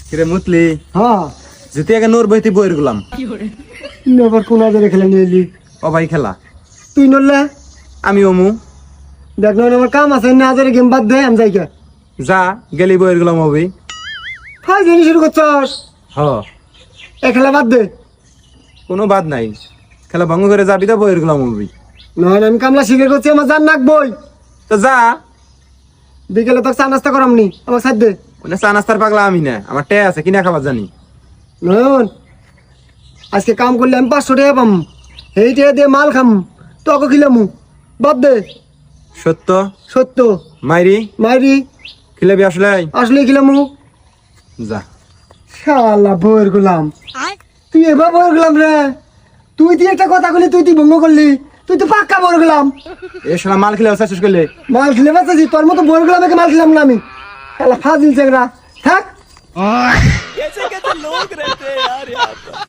কিরে মুতলি হ্যাঁ যেতে আগে নোর বইতে বইয়ের গুলাম আবার কোন আজারে খেলে নিয়ে এলি ও ভাই খেলা তুই নড়লে আমি অমু দেখ না আমার কাম আছে না আজারে গেম বাদ দে আমি যাই কে যা গেলি বইয়ের গুলাম হবি ফাই জানি শুরু করছস হ এ খেলা বাদ দে কোনো বাদ নাই খেলা ভঙ্গ করে যাবি তো বইয়ের গুলাম হবি নয় আমি কামলা শিখে করছি আমার জান নাক বই তো যা বিকেলে তো চা নাস্তা করামনি আমার সাথ দে ওনে চা নাস্তার পাগলা আমি না আমার টে আছে কিনা খাবার জানি নয়ন আজকে কাম করলে আমি 500 টাকা পাম এই টাকা দিয়ে মাল খাম তোকে খিলামু বাদ দে সত্য সত্য মাইরি মাইরি খিলাবি আসলে আসলে খিলামু যা শালা বইয়ের গুলাম তুই এবার বইয়ের গুলাম রে তুই একটা কথা বলি তুই ভঙ্গ করলি তুই তো পাক্কা বইয়ের গুলাম এ শালা মাল খিলে শেষ করলে মাল খিলে বাঁচাছি তোর মতো বইয়ের গুলামকে মাল খিলাম না আমি শালা ফাজিল চেংরা থাক